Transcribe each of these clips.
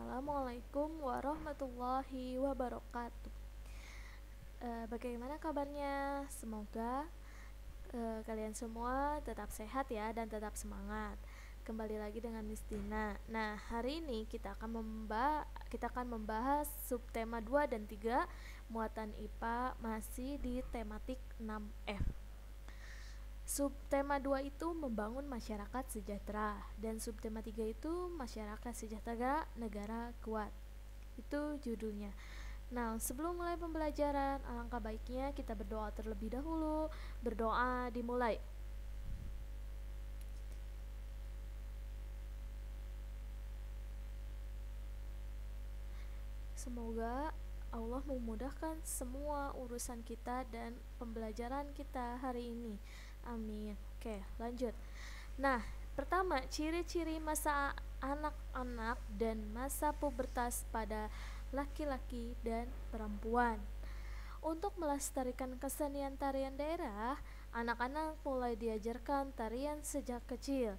Assalamualaikum warahmatullahi wabarakatuh. Bagaimana kabarnya? Semoga kalian semua tetap sehat ya dan tetap semangat. Kembali lagi dengan Miss Dina. Nah, hari ini kita akan membahas subtema 2 dan 3 muatan IPA masih di tematik 6F. Subtema 2 itu membangun masyarakat sejahtera dan subtema 3 itu masyarakat sejahtera negara kuat. Itu judulnya. Nah, sebelum mulai pembelajaran, alangkah baiknya kita berdoa terlebih dahulu. Berdoa dimulai. Semoga Allah memudahkan semua urusan kita dan pembelajaran kita hari ini. Amin. Oke, lanjut. Nah, pertama, ciri-ciri masa anak-anak dan masa pubertas pada laki-laki dan perempuan. Untuk melestarikan kesenian tarian daerah, anak-anak mulai diajarkan tarian sejak kecil.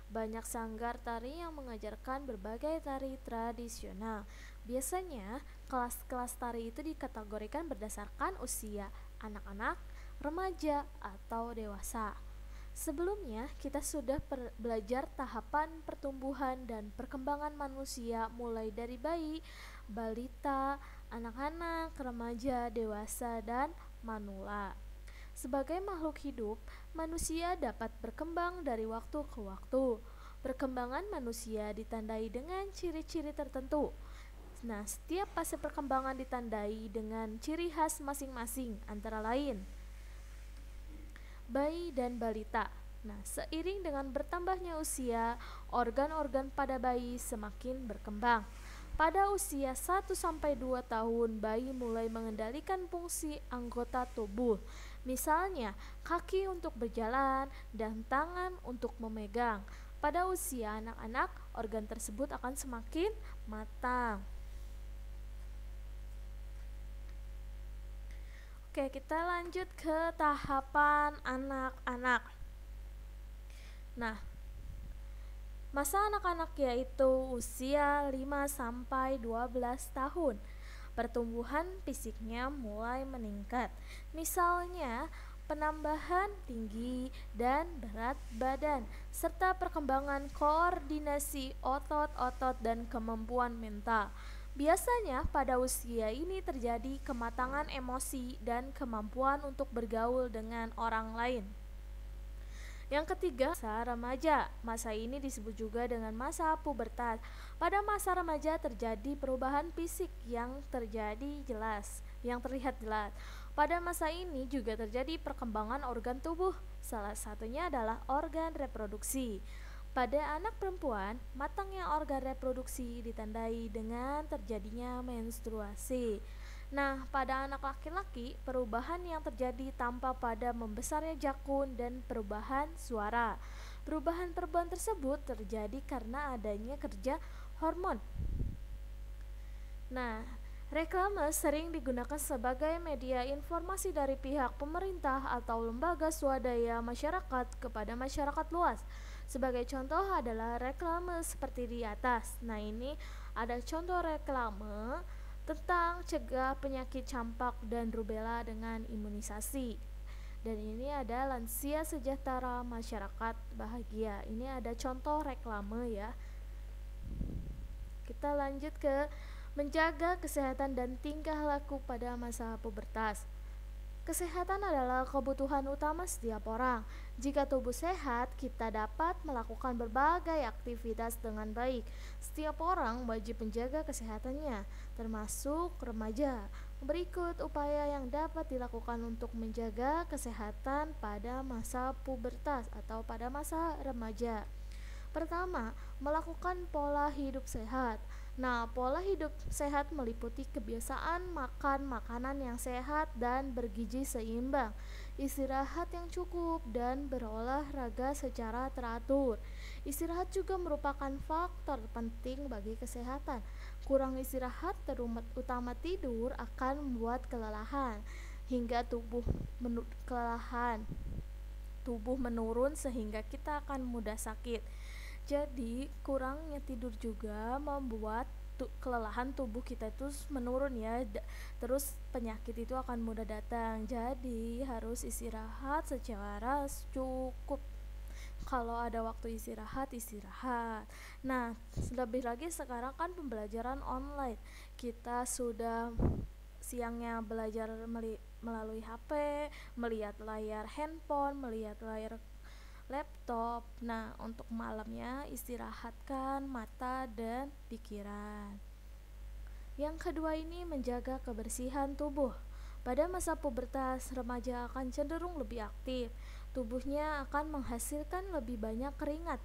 Banyak sanggar tari yang mengajarkan berbagai tari tradisional. Biasanya, kelas-kelas tari itu dikategorikan berdasarkan usia anak-anak, remaja, atau dewasa. Sebelumnya, kita sudah belajar tahapan pertumbuhan dan perkembangan manusia mulai dari bayi, balita, anak-anak, remaja, dewasa, dan manula. Sebagai makhluk hidup, manusia dapat berkembang dari waktu ke waktu. Perkembangan manusia ditandai dengan ciri-ciri tertentu. Nah, setiap fase perkembangan ditandai dengan ciri khas masing-masing, antara lain bayi dan balita. Nah, seiring dengan bertambahnya usia, organ-organ pada bayi semakin berkembang. Pada usia 1-2 tahun, bayi mulai mengendalikan fungsi anggota tubuh. Misalnya, kaki untuk berjalan dan tangan untuk memegang. Pada usia anak-anak, organ tersebut akan semakin matang. Oke, kita lanjut ke tahapan anak-anak. Nah, masa anak-anak yaitu usia 5-12 tahun. Pertumbuhan fisiknya mulai meningkat. Misalnya, penambahan tinggi dan berat badan, serta perkembangan koordinasi otot-otot dan kemampuan mental. Biasanya pada usia ini terjadi kematangan emosi dan kemampuan untuk bergaul dengan orang lain. Yang ketiga, masa remaja. Masa ini disebut juga dengan masa pubertas. Pada masa remaja terjadi perubahan fisik yang terlihat jelas. Pada masa ini juga terjadi perkembangan organ tubuh. Salah satunya adalah organ reproduksi. Pada anak perempuan, matangnya organ reproduksi ditandai dengan terjadinya menstruasi. Nah, pada anak laki-laki, perubahan yang terjadi tampak pada membesarnya jakun dan perubahan suara. Perubahan tersebut terjadi karena adanya kerja hormon. Nah, reklame sering digunakan sebagai media informasi dari pihak pemerintah atau lembaga swadaya masyarakat kepada masyarakat luas. Sebagai contoh adalah reklame seperti di atas. Nah, ini ada contoh reklame tentang cegah penyakit campak dan rubella dengan imunisasi. Dan ini ada lansia sejahtera masyarakat bahagia. Ini ada contoh reklame ya. Kita lanjut ke menjaga kesehatan dan tingkah laku pada masa pubertas. Kesehatan adalah kebutuhan utama setiap orang. Jika tubuh sehat, kita dapat melakukan berbagai aktivitas dengan baik. Setiap orang wajib menjaga kesehatannya, termasuk remaja. Berikut upaya yang dapat dilakukan untuk menjaga kesehatan pada masa pubertas atau pada masa remaja. Pertama, melakukan pola hidup sehat. Nah, pola hidup sehat meliputi kebiasaan makan makanan yang sehat dan bergizi seimbang, istirahat yang cukup, dan berolahraga secara teratur. Istirahat juga merupakan faktor penting bagi kesehatan. Kurang istirahat, terutama tidur, akan membuat kelelahan hingga tubuh menurun sehingga kita akan mudah sakit. Jadi, kurangnya tidur juga membuat kelelahan tubuh kita itu menurun ya, terus penyakit itu akan mudah datang. Jadi harus istirahat secara cukup. Kalau ada waktu istirahat, istirahat. Nah, lebih lagi sekarang kan pembelajaran online. Kita sudah siangnya belajar melalui HP, melihat layar handphone, melihat layar laptop. Nah, untuk malamnya istirahatkan mata dan pikiran. Yang kedua ini menjaga kebersihan tubuh. Pada masa pubertas, remaja akan cenderung lebih aktif. Tubuhnya akan menghasilkan lebih banyak keringat.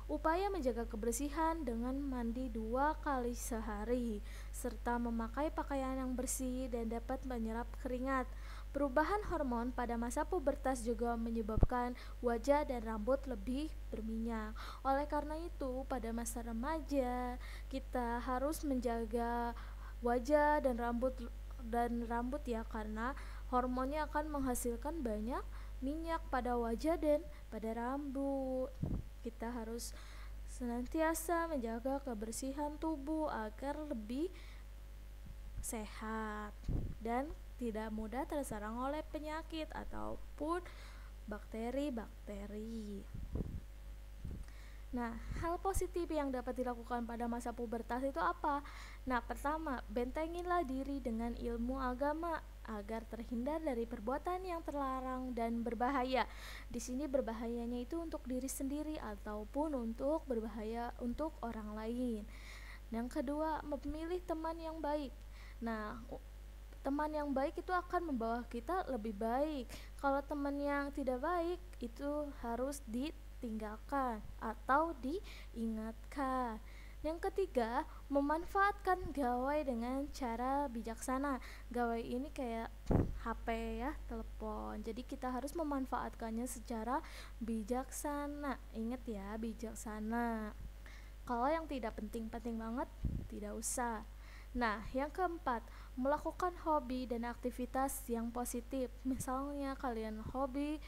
Upaya menjaga kebersihan dengan mandi 2 kali sehari, serta memakai pakaian yang bersih dan dapat menyerap keringat. Perubahan hormon pada masa pubertas juga menyebabkan wajah dan rambut lebih berminyak. Oleh karena itu, pada masa remaja, kita harus menjaga wajah dan rambut ya, karena hormonnya akan menghasilkan banyak minyak pada wajah dan pada rambut. Kita harus senantiasa menjaga kebersihan tubuh agar lebih sehat dan tidak mudah terserang oleh penyakit ataupun bakteri-bakteri. Nah, hal positif yang dapat dilakukan pada masa pubertas itu apa? Nah, pertama, bentengilah diri dengan ilmu agama agar terhindar dari perbuatan yang terlarang dan berbahaya. Di sini berbahayanya itu untuk diri sendiri ataupun untuk berbahaya untuk orang lain. Yang kedua, memilih teman yang baik. Nah, teman yang baik itu akan membawa kita lebih baik. Kalau teman yang tidak baik itu harus ditinggalkan atau diingatkan. Yang ketiga, memanfaatkan gawai dengan cara bijaksana. Gawai ini kayak HP ya, telepon. Jadi kita harus memanfaatkannya secara bijaksana. Ingat ya, bijaksana. Kalau yang tidak penting-penting banget, tidak usah. Nah, yang keempat, melakukan hobi dan aktivitas yang positif. Misalnya kalian hobi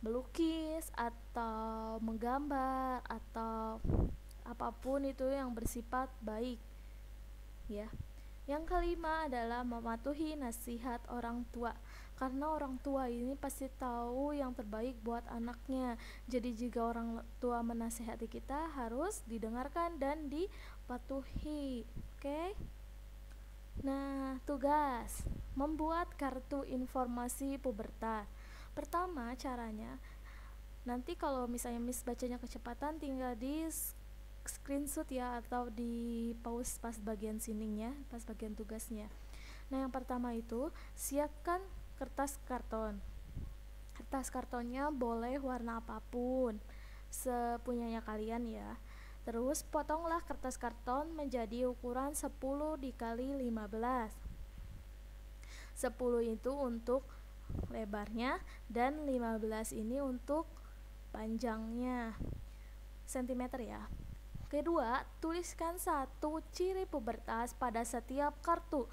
melukis atau menggambar atau apapun itu yang bersifat baik ya. Yang kelima adalah mematuhi nasihat orang tua, karena orang tua ini pasti tahu yang terbaik buat anaknya. Jadi jika orang tua menasihati kita harus didengarkan dan dipatuhi. Oke? Nah, tugas membuat kartu informasi pubertas. Pertama caranya, nanti kalau misalnya Miss bacanya kecepatan tinggal di screenshot ya, atau di pause pas bagian sininya, pas bagian tugasnya. Nah, yang pertama itu siapkan kertas karton. Kertas kartonnya boleh warna apapun, sepunyanya kalian ya. Terus potonglah kertas karton menjadi ukuran 10 dikali 15. 10 itu untuk lebarnya dan 15 ini untuk panjangnya, sentimeter ya. Kedua, tuliskan satu ciri pubertas pada setiap kartu.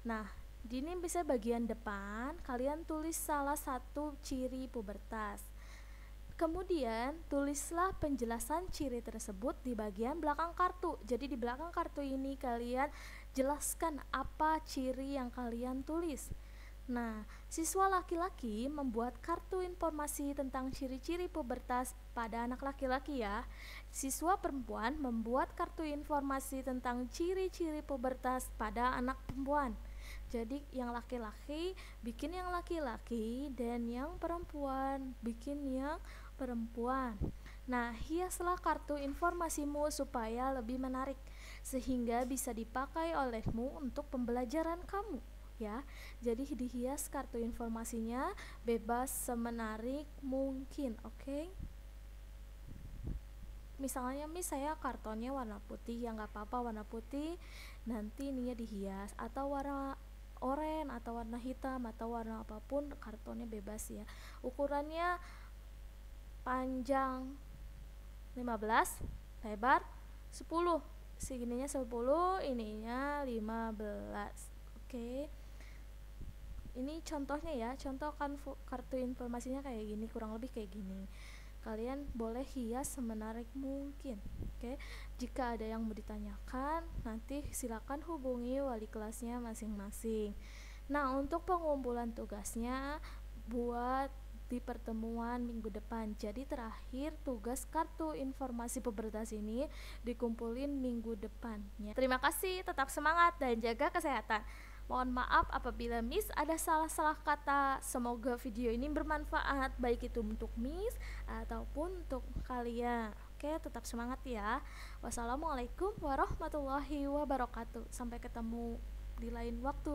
Nah, di ini bisa bagian depan kalian tulis salah satu ciri pubertas. Kemudian tulislah penjelasan ciri tersebut di bagian belakang kartu. Jadi di belakang kartu ini kalian jelaskan apa ciri yang kalian tulis. Nah, siswa laki-laki membuat kartu informasi tentang ciri-ciri pubertas pada anak laki-laki ya. Siswa perempuan membuat kartu informasi tentang ciri-ciri pubertas pada anak perempuan. Jadi yang laki-laki bikin yang laki-laki dan yang perempuan bikin yang perempuan. Nah, hiaslah kartu informasimu supaya lebih menarik sehingga bisa dipakai olehmu untuk pembelajaran kamu ya. Jadi dihias kartu informasinya bebas semenarik mungkin, oke? Misalnya saya kartonnya warna putih, ya nggak apa-apa warna putih, nanti ininya dihias atau warna oranye atau warna hitam atau warna apapun, kartonnya bebas ya. Ukurannya panjang 15, lebar 10, segininya 10, ininya 15. Oke. Ini contohnya ya, contoh kan kartu informasinya kayak gini, kurang lebih kayak gini. Kalian boleh hias semenarik mungkin. Oke, jika ada yang mau ditanyakan, nanti silakan hubungi wali kelasnya masing-masing. Nah, untuk pengumpulan tugasnya buat di pertemuan minggu depan. Jadi terakhir tugas kartu informasi pubertas ini dikumpulin minggu depannya. Terima kasih, tetap semangat dan jaga kesehatan. Mohon maaf apabila Miss ada salah-salah kata. Semoga video ini bermanfaat baik itu untuk Miss ataupun untuk kalian. Oke, tetap semangat ya. Wassalamualaikum warahmatullahi wabarakatuh. Sampai ketemu di lain waktu.